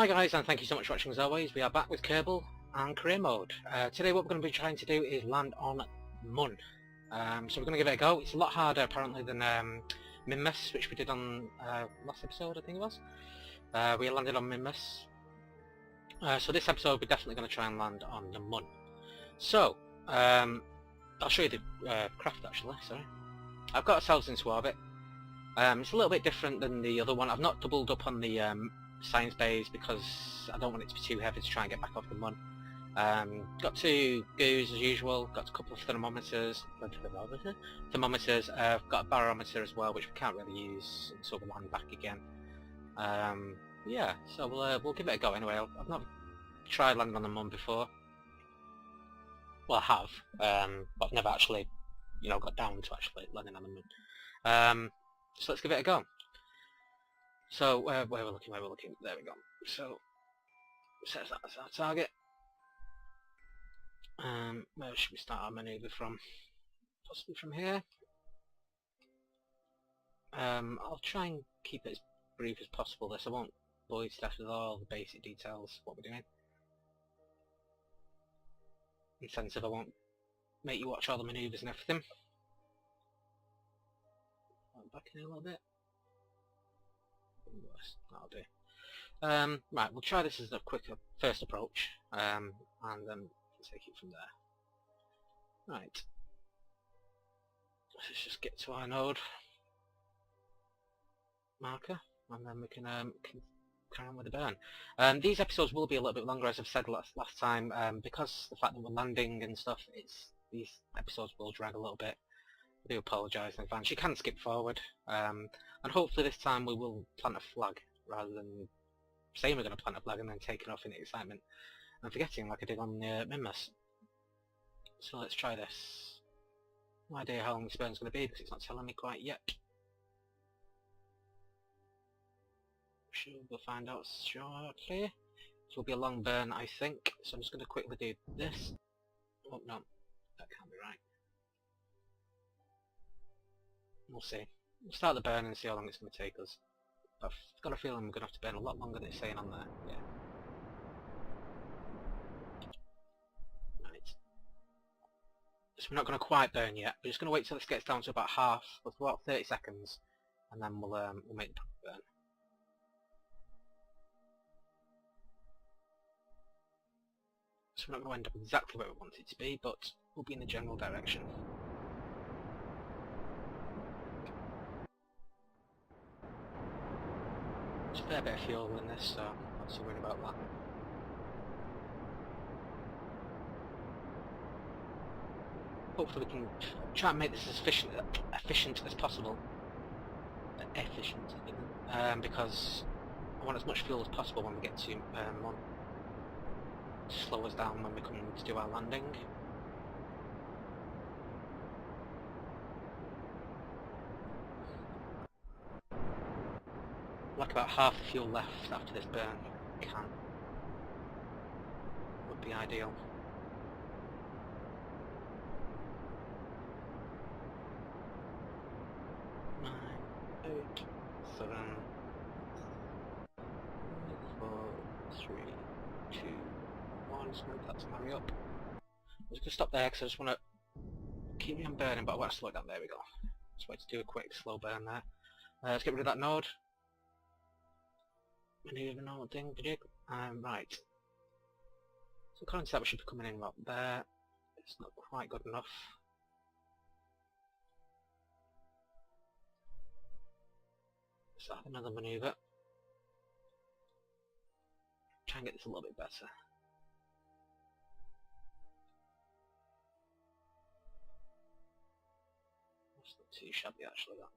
Hi guys, and thank you so much for watching as always. We are back with Kerbal and career mode. Today what we're going to be trying to do is land on Mun. So we're going to give it a go. It's a lot harder apparently than Minmus, which we did on last episode, I think it was. We landed on Minmus. So this episode we're definitely going to try and land on the Mun. So, I'll show you the craft actually, sorry. I've got ourselves into orbit. It's a little bit different than the other one. I've not doubled up on the science bays because I don't want it to be too heavy to try and get back off the Mun. Got two goos as usual, got a couple of thermometers, I've got a barometer as well which we can't really use until we land back again. Yeah, so we'll give it a go anyway. I've not tried landing on the Mun before. Well, I have, but I've never actually, got down to actually landing on the Mun. So let's give it a go. So where we're looking, there we go. So says that as our target. Where should we start our manoeuvre from? Possibly from here. I'll try and keep it as brief as possible. This I won't bore you to death with all the basic details of what we're doing. In the sense of I won't make you watch all the manoeuvres and everything. Back in a little bit. That'll do. Right, we'll try this as a quick first approach, and then take it from there. Right. Let's just get to our node marker, and then we can carry on with the burn. These episodes will be a little bit longer, as I've said last time, because the fact that we're landing and stuff. These episodes will drag a little bit. I do apologise in advance. You can skip forward, and hopefully this time we will plant a flag rather than saying we're going to plant a flag and then taking off in excitement and forgetting like I did on Minmus. So let's try this. No idea how long this burn's going to be because it's not telling me quite yet. Sure, we'll find out shortly. This will be a long burn, I think. So I'm just going to quickly do this. Oh no, that can't be right. We'll see. We'll start the burn and see how long it's going to take us. I've got a feeling we're going to have to burn a lot longer than it's saying on there. Yeah. Right. So we're not going to quite burn yet. We're just going to wait till this gets down to about half, for about 30 seconds, and then we'll make the proper burn. So we're not going to end up exactly where we want it to be, but we'll be in the general direction. There's a fair bit of fuel in this, so I'm not too worried about that. Hopefully we can try and make this as efficient as possible. Because I want as much fuel as possible when we get to Mun. To slow us down when we come to do our landing. Like about half the fuel left after this burn. Would be ideal. Nine, 8, 7, 4, 3, 2, 1. Just wait for that to marry up. I'm just going to stop there because I just want to keep me on burning, but I want to slow it down. There we go. Just wait to do a quick slow burn there. Let's get rid of that node. Maneuver normal thing, right. So according to that we should be coming in about there. It's not quite good enough. So have another manoeuvre. Try and get this a little bit better. That's not too shabby actually, that,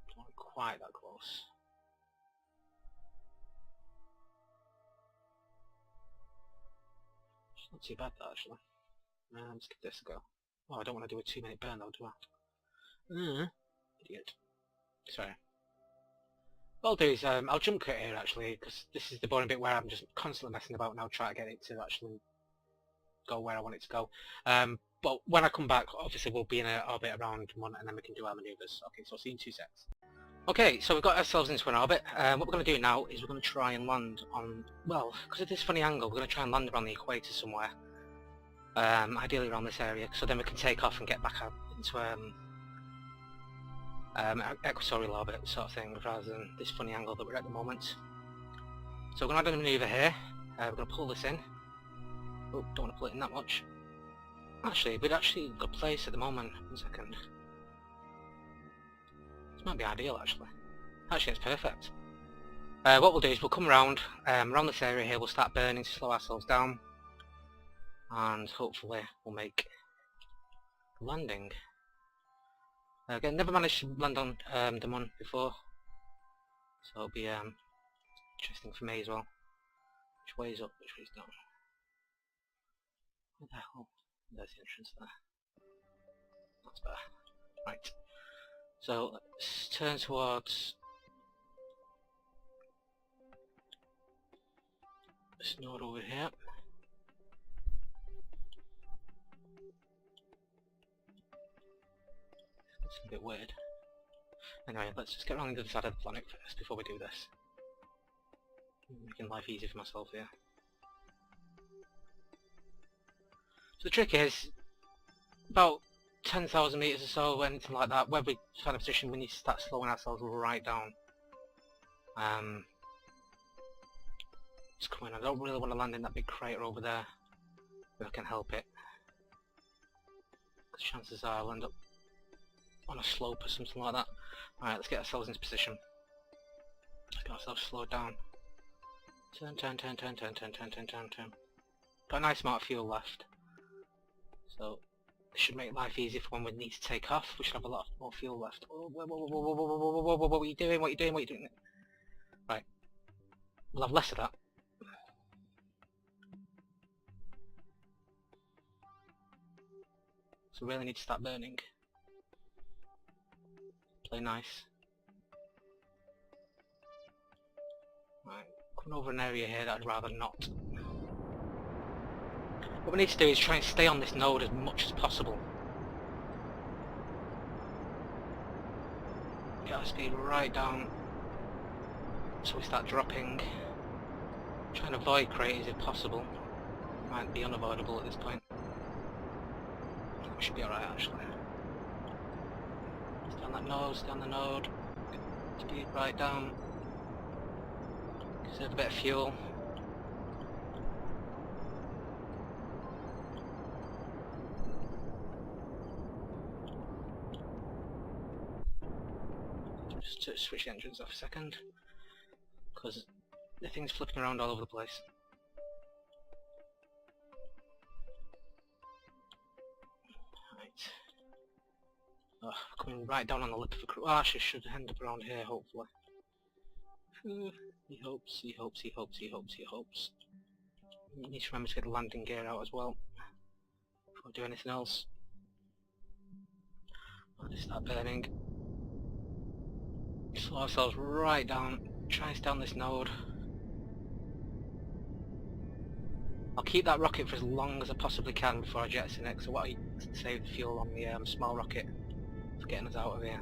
but not quite that close. It's not too bad that actually. Let's give this a go. Oh, I don't want to do a 2-minute burn though, do I? Idiot. Sorry. What I'll do is I'll jump cut here actually, because this is the boring bit where I'm just constantly messing about and I'll try to get it to actually go where I want it to go. But when I come back, obviously we'll be in an orbit around Mun and then we can do our manoeuvres. Okay, so I'll see you in 2 seconds. Okay, so we've got ourselves into an orbit. What we're going to do now is we're going to try and land on, well, because of this funny angle, we're going to try and land around the equator somewhere. Ideally around this area, so then we can take off and get back out into equatorial orbit sort of thing, rather than this funny angle that we're at the moment. So we're going to add a manoeuvre here. We're going to pull this in. Oh, don't want to pull it in that much. Actually, we'd actually got a place at the moment. 1 second. This might be ideal, actually. Actually, it's perfect. What we'll do is we'll come around this area here, we'll start burning to slow ourselves down, and hopefully we'll make a landing. Again, never managed to land on the Mun before, so it'll be interesting for me as well. Which way is up, which way is down? Where the hell? There's the entrance there. That's better. Right. So let's turn towards this node over here. It's a bit weird. Anyway, let's just get around the other side of the planet first before we do this. Making life easy for myself here. So the trick is, about 10,000 meters or so, anything like that, where we find a position, we need to start slowing ourselves right down. Just come in. I don't really want to land in that big crater over there, if I can help it, because chances are I'll end up on a slope or something like that. Alright, let's get ourselves into position. Let's get ourselves slowed down. Turn. Got a nice amount of fuel left, so this should make life easier for when we need to take off. We should have a lot more fuel left. Oh, whoa, what are you doing? What are you doing? Right, we'll have less of that. So we really need to start burning. Play nice. Right, coming over an area here that I'd rather not. What we need to do is try and stay on this node as much as possible. Get our speed right down so we start dropping. Try and avoid craters if possible. Might be unavoidable at this point. We should be alright actually. Stay on that node, stay on the node. Get speed right down. Conserve a bit of fuel. Just to switch the engines off a second, because the thing's flipping around all over the place. Right. Oh, coming right down on the lip of the crew. Oh, I should end up around here, hopefully. He hopes. Need to remember to get the landing gear out as well before I do anything else. I'll just start burning. Slow ourselves right down. Try and stay on this node. I'll keep that rocket for as long as I possibly can before I jettison it, because I want to save the fuel on the small rocket for getting us out of here.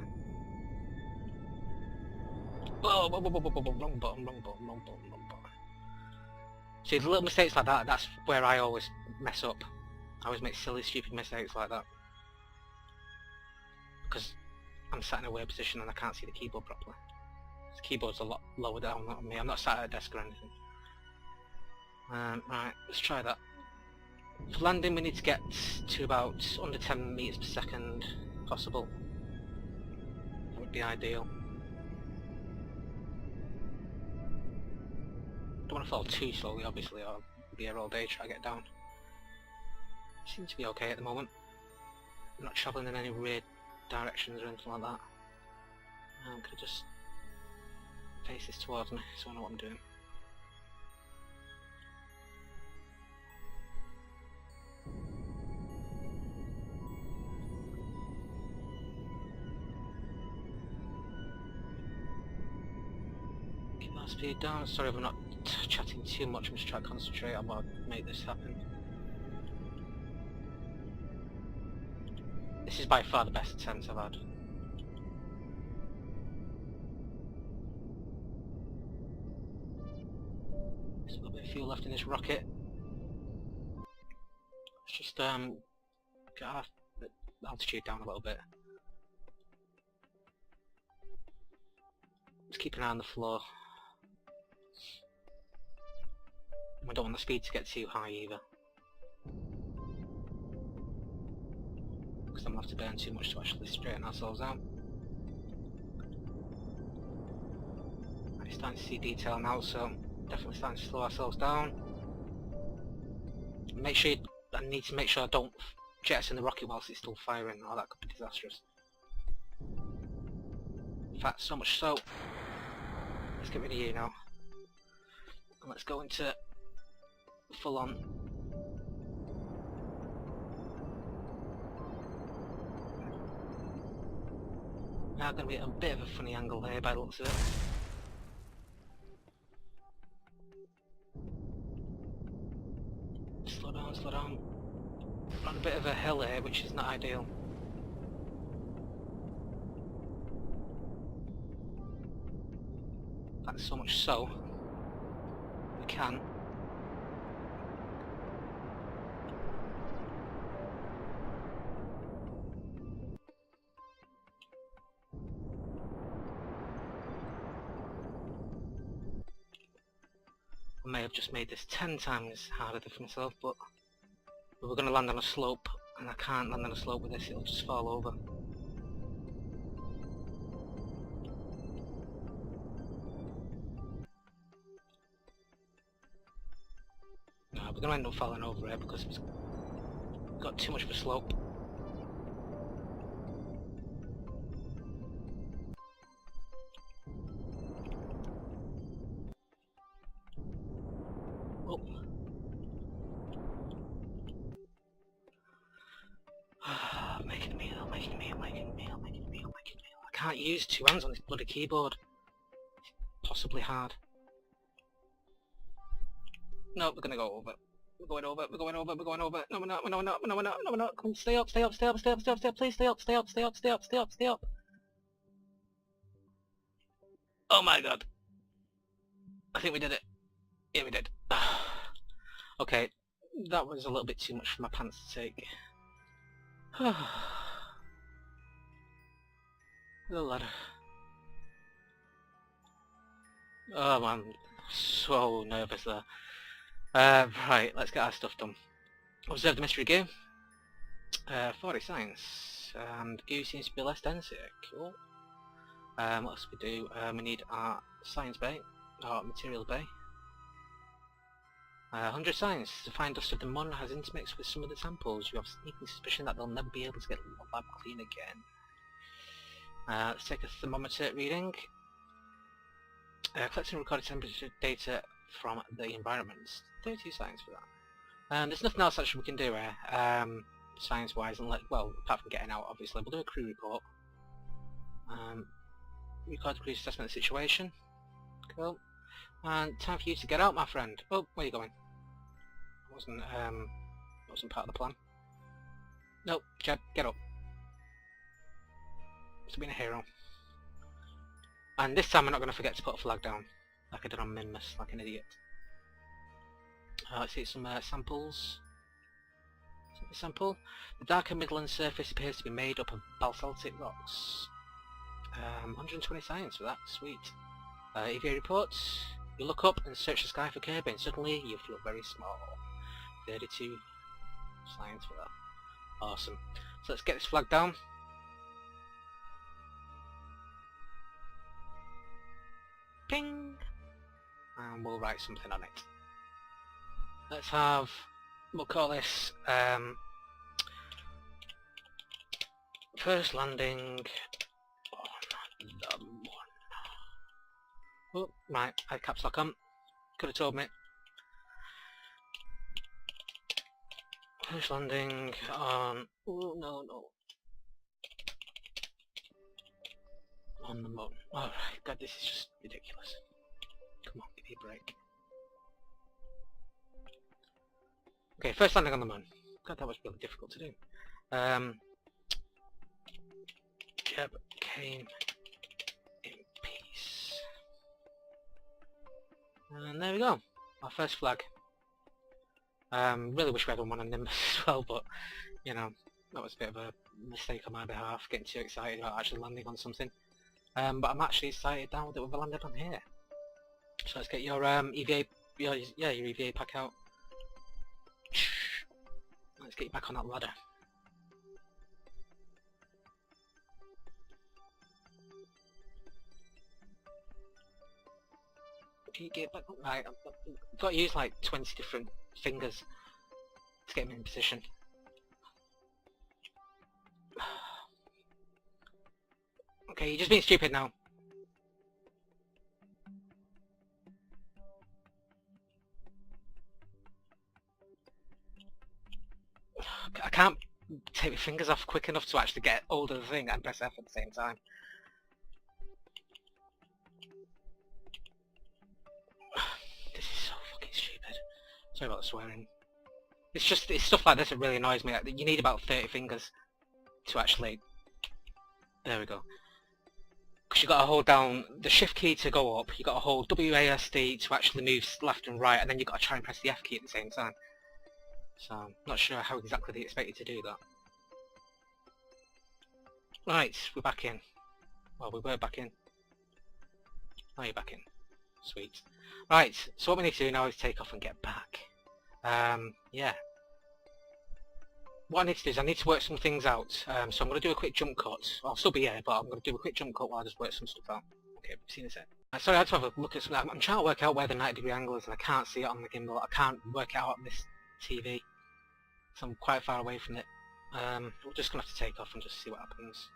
Whoa, wrong button. See, the little mistakes like that, that's where I always mess up. I always make silly, stupid mistakes like that. Because I'm sat in a weird position and I can't see the keyboard properly. The keyboard's a lot lower down on me. I'm not sat at a desk or anything. Right, let's try that. For landing we need to get to about under 10 meters per second, if possible. That would be ideal. Don't want to fall too slowly obviously, or I'll be here all day trying to get down. Seems to be okay at the moment. I'm not travelling in any weird directions or anything like that. I'm going to just face this towards me so I know what I'm doing. Keep that speed down. Sorry if I'm not chatting too much, I'm just trying to concentrate on what make this happen. This is by far the best attempt I've had. fuel left in this rocket. Let's just get our altitude down a little bit. Just keep an eye on the floor. We don't want the speed to get too high either, because then we'll have to burn too much to actually straighten ourselves out. It's starting to see detail now, so definitely starting to slow ourselves down. I need to make sure I don't jettison the rocket whilst it's still firing, or that could be disastrous. In fact, so much so, let's get rid of you now, and let's go into full on. Now going to be a bit of a funny angle here by the looks of it. Slow down, slow down. We're on a bit of a hill here, which is not ideal. That's so much so we can. I may have just made this 10 times harder for myself, but we're going to land on a slope, and I can't land on a slope with this, it'll just fall over. No, we're going to end up falling over here because it's got too much of a slope. Oh. Making a meal, making a meal, making a meal, making a meal, making a meal. I can't use two hands on this bloody keyboard. It's possibly hard. No, we're gonna go over. We're going over, we're going over, we're going over. No, we're not, no, we're not, no, we're not, no, we're not. Come on, stay up, stay up, stay up, stay up, stay up, stay up, please stay up, stay up, stay up, stay up, stay up, stay up. Oh my god. I think we did it. Yeah, we did. Okay, that was a little bit too much for my pants to take. The ladder. Oh man, so nervous there. Right, let's get our stuff done. Observe the mystery game. 40 science, and Goo seems to be less dense here. Cool. What else we do? We need our science bay, our material bay. 100 science. The fine dust of the Mun has intermixed with some of the samples. You have a sneaking suspicion that they'll never be able to get the lab clean again. Let's take a thermometer reading. Collecting recorded temperature data from the environments. 32 science for that. There's nothing else actually we can do here, science-wise, well, apart from getting out, obviously. We'll do a crew report. Record the crew's assessment of the situation. Cool. And time for you to get out, my friend. Oh, where are you going? Wasn't part of the plan. Nope, Jeb, get up. It's been a hero. And this time I'm not going to forget to put a flag down, like I did on Minmus, like an idiot. Let's see some samples. Sample. The darker Midland surface appears to be made up of basaltic rocks. 120 science for that, sweet. EVA reports. You look up and search the sky for Kerbal, and suddenly you feel very small. 32 science for that. Awesome. So let's get this flag down. Ping! And we'll write something on it. Let's have, we'll call this first landing on the Mun. Oh, right, I had caps lock on. Could have told me. First landing on, oh no, on the Mun. Alright, god, this is just ridiculous. Come on, give me a break. Okay, first landing on the Mun. God, that was really difficult to do. Jeb came in peace. And there we go. Our first flag. Really wish we had one on Nimbus as well, but you know, that was a bit of a mistake on my behalf, getting too excited about actually landing on something. But I'm actually excited now that we've landed on here. So let's get your EVA, your EVA pack out. Let's get you back on that ladder. Can you get back? Right, I've got to use like 20 different fingers to get him in position. Okay, you're just being stupid now. I can't take my fingers off quick enough to actually get hold of the thing and press F at the same time. This is so fucking stupid. Sorry about the swearing. It's stuff like this that really annoys me. You need about 30 fingers to actually... There we go. Because you've got to hold down the shift key to go up, you've got to hold WASD to actually move left and right, and then you've got to try and press the F key at the same time. So, I'm not sure how exactly they expect you to do that. Right, we're back in. Well, we were back in. Now you're back in. Sweet. Right, so what we need to do now is take off and get back. Yeah. What I need to do is I need to work some things out. So I'm going to do a quick jump cut. I'll still be here, but I'm going to do a quick jump cut while I just work some stuff out. Okay, see you in a sec. Sorry, I had to have a look at something. I'm trying to work out where the 90-degree angle is, and I can't see it on the gimbal. I can't work it out on this TV, so I'm quite far away from it. We're just going to have to take off and just see what happens.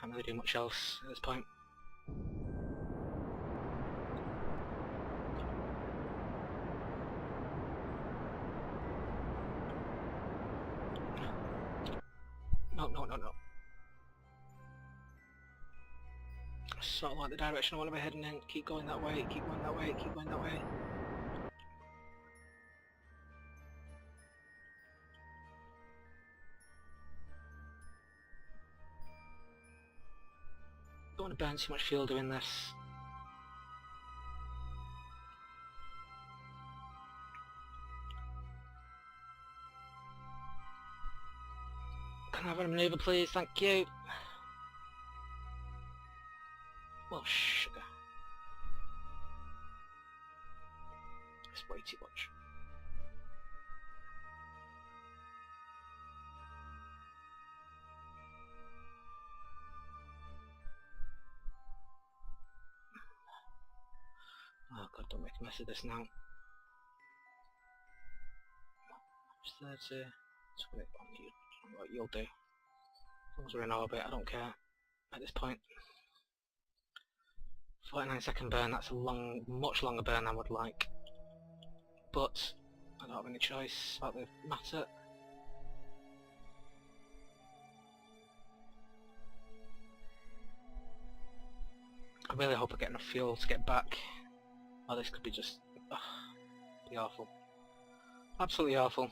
Can't really do much else at this point. No. Sort of like the direction I want to be heading in. Keep going that way, keep going that way, keep going that way. Don't want to burn too much fuel doing this. Can I have a manoeuvre please? Thank you. Well, sugar. That's way too much. Oh god, don't make a mess of this now. 30, 20, what you'll do. As long as we're in orbit, I don't care at this point. 49-second burn, that's a much longer burn than I would like. But I don't have any choice about the matter. I really hope I get enough fuel to get back. Oh, this could be just... be awful. Absolutely awful.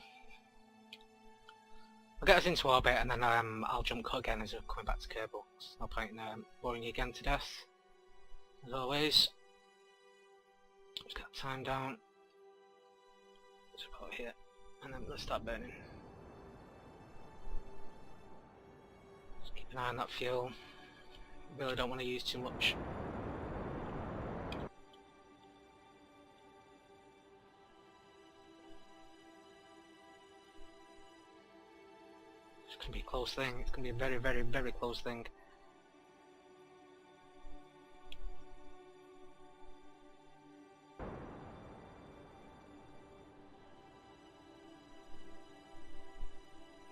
I'll get us into orbit and then I'll jump cut again as we're coming back to Kerbal. No point in boring you again to death. As always. Let's get time down. Let's put it here. And then let's start burning. Just keep an eye on that fuel. Really don't want to use too much. It's going to be a close thing. It's going to be a very, very, very close thing.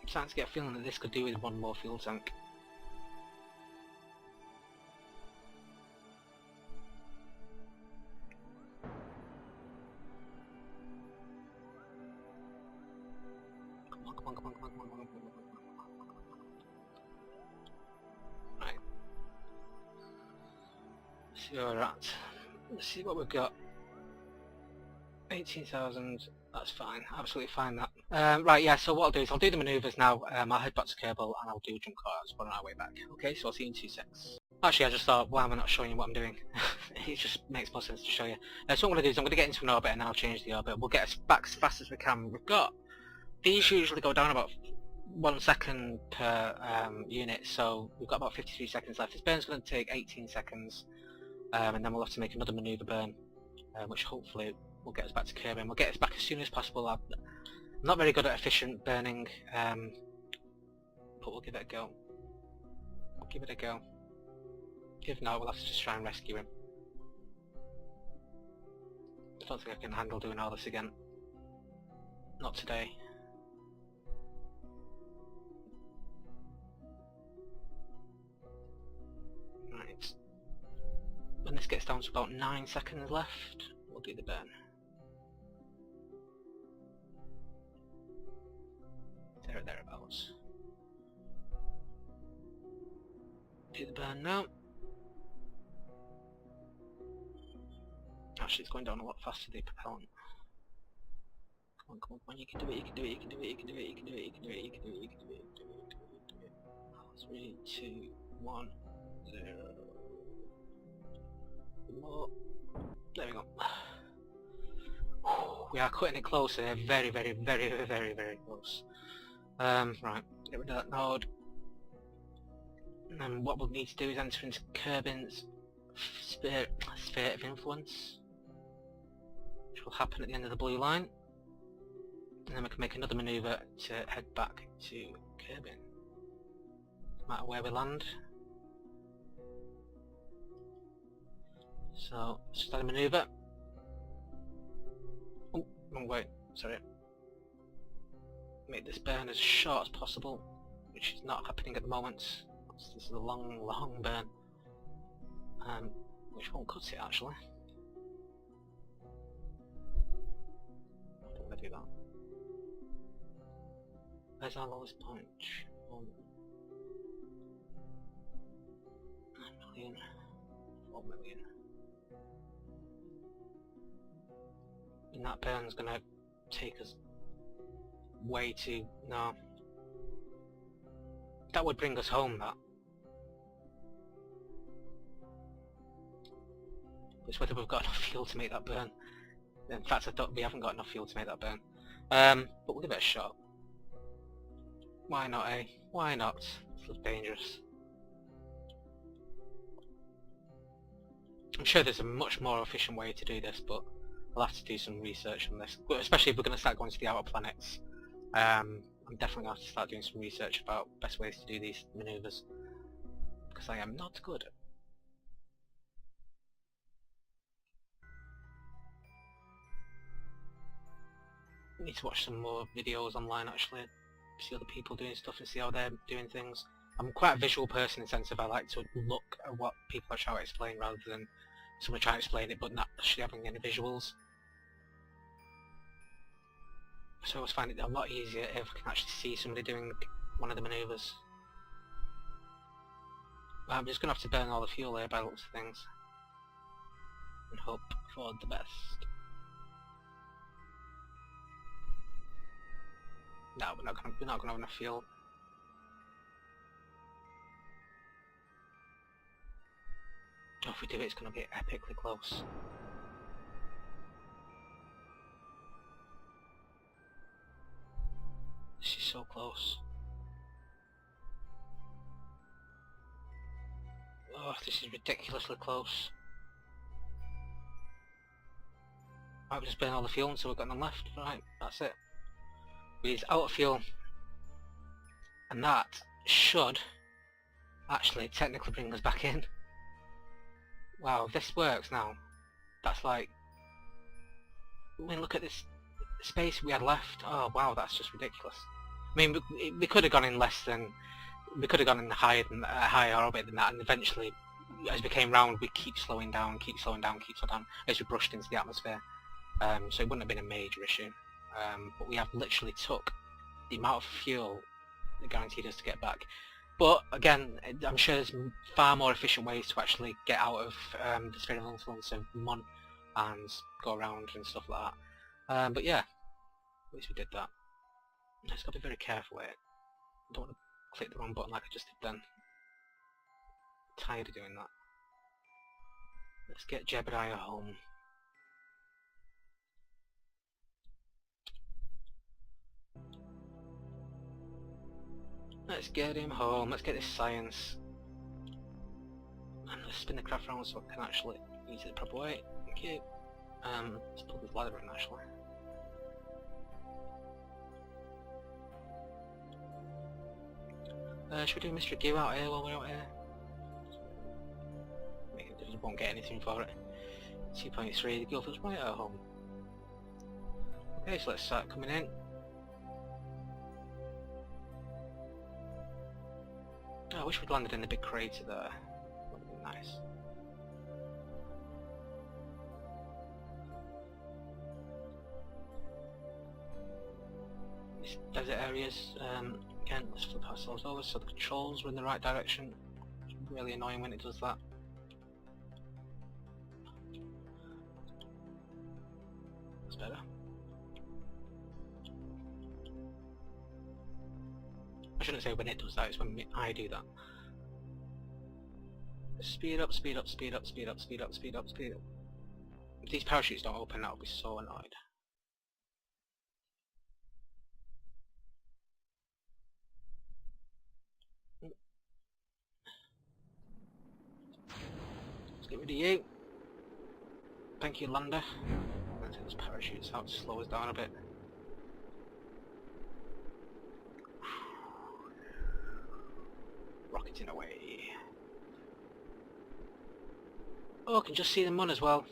I'm starting to get a feeling that this could do with one more fuel tank. Come on. Right. Let's see where we're at. Let's see what we've got. 18,000, that's fine, absolutely fine that. Right, yeah, so what I'll do is I'll do the manoeuvres now, I'll head back to Kerbal and I'll do a jump cut on our way back. Okay, so I'll see you in 2 seconds. Actually, I just thought, why am I not showing you what I'm doing? It just makes more sense to show you. So what I'm going to do is I'm going to get into an orbit and I'll change the orbit. We'll get us back as fast as we can. We've got... These usually go down about 1 second per unit, so we've got about 53 seconds left. This burn's going to take 18 seconds, and then we'll have to make another manoeuvre burn, which hopefully will get us back to Kerbal. We'll get us back as soon as possible. I'm not very good at efficient burning, but we'll give it a go. We'll give it a go. If not, we'll have to just try and rescue him. I don't think I can handle doing all this again. Not today. Right. When this gets down to about 9 seconds left, we'll do the burn. Thereabouts. Do the burn now. Actually, it's going down a lot faster, the propellant. Come on, come on, come on, you can do it, you can do it, you can do it, you can do it, you can do it, you can do it, you can do it, you can do it, you can do it, you can do it. 3, 2, 1, 0. More. There we go. We are cutting it close here, very, very, very, very, very close. Right, get rid of that node. And then what we'll need to do is enter into Kerbin's sphere of influence, which will happen at the end of the blue line. And then we can make another manoeuvre to head back to Kerbin. No matter where we land. So, start a manoeuvre. Oh, wrong way, sorry. Make this burn as short as possible, which is not happening at the moment. This is a long, long burn. Which won't cut it actually. I don't want to do that. Where's our lowest point? 9 million. 4 million. And that burn's gonna take us way too... no. That would bring us home, that. It's whether we've got enough fuel to make that burn. In fact, we haven't got enough fuel to make that burn. But we'll give it a shot. Why not, eh? Why not? This looks dangerous. I'm sure there's a much more efficient way to do this, but I'll have to do some research on this. Especially if we're going to start going to the outer planets. I'm definitely going to have to start doing some research about best ways to do these manoeuvres. Because I am not good. I need to watch some more videos online actually, see other people doing stuff and see how they're doing things. I'm quite a visual person in the sense of I like to look at what people are trying to explain rather than someone trying to explain it but not actually having any visuals. So I always find it a lot easier if I can actually see somebody doing one of the manoeuvres. But I'm just going to have to burn all the fuel here by the looks of things. And hope for the best. No, we're not going to have enough fuel. Oh, if we do it, it's going to be epically close. This is so close. Oh, this is ridiculously close. Right, we just burn all the fuel until we've got none left. Right, that's it. We're out of fuel. And that should actually technically bring us back in. Wow, if this works now, that's like... I mean, look at this space we had left. Oh wow, that's just ridiculous. I mean, we could have gone in less than... We could have gone in higher orbit than that, and eventually, as we came round, we keep slowing down, as we brushed into the atmosphere. So it wouldn't have been a major issue. But we have literally took the amount of fuel that guaranteed us to get back. But again, I'm sure there's far more efficient ways to actually get out of the sphere of influence of Mun and go around and stuff like that. But yeah, at least we did that. Just got to be very careful with it. I don't want to click the wrong button like I just did then. tired of doing that. Let's get Jebediah home. Let's get him home. Let's get this science. And let's spin the craft around so I can actually use it the proper way. Thank you. Let's put this ladder in actually. Should we do mystery gear out here while we're out here? We won't get anything for it. 2.3, the girl feels right at home. Okay, so let's start coming in. Oh, I wish we'd landed in the big crater there. That would have been nice. These desert areas, again, let's flip ourselves over so the controls are in the right direction. It's really annoying when it does that. That's better. I shouldn't say when it does that, it's when I do that. Speed up, speed up, speed up, speed up, speed up, speed up, speed up. If these parachutes don't open, I'll be so annoyed. Let's get rid of you. Thank you, lander. Let's take those parachutes out to slow us down a bit. Rocketing away. Oh, I can just see the mun as well.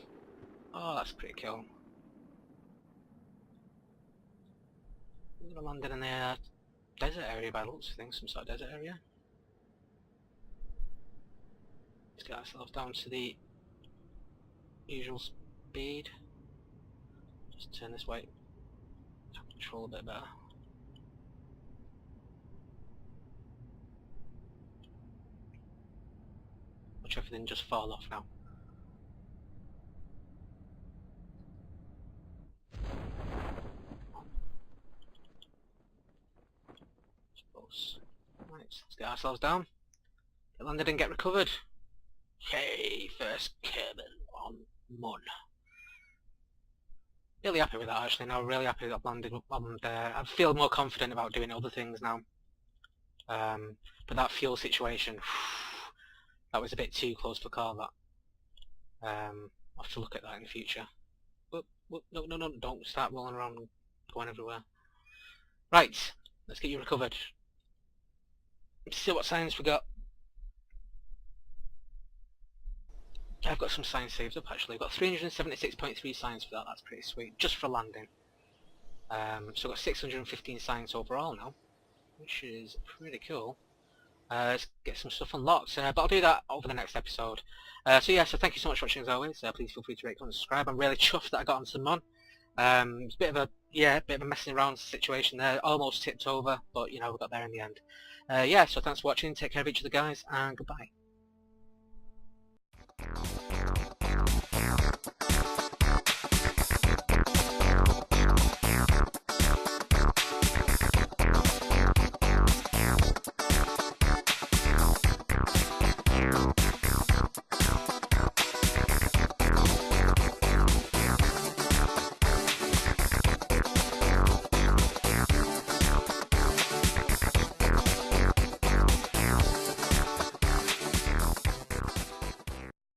Oh, that's pretty cool. We're gonna land in the desert area by the looks of things, some sort of desert area. Let's get ourselves down to the usual speed. Just turn this way. Control a bit better. Watch everything just fall off now. Suppose. Right, let's get ourselves down. Get landed and get recovered. Okay, first Kerbal on Mun. Really happy with that actually now, really happy that I've landed on there. I feel more confident about doing other things now. But that fuel situation, that was a bit too close for call that. I'll have to look at that in the future. But no, don't start rolling around and going everywhere. Right, let's get you recovered. Let's see what science we got. I've got some science saved up actually. I've got 376.3 science for that, that's pretty sweet, just for landing. So I've got 615 science overall now, which is pretty cool. Let's get some stuff unlocked, but I'll do that over the next episode. So yeah, so thank you so much for watching as always. Please feel free to rate, comment, and subscribe. I'm really chuffed that I got onto the Mun. It's a bit of a messing around situation there, almost tipped over, but you know, we got there in the end. Yeah, so thanks for watching, take care of each other guys, and goodbye.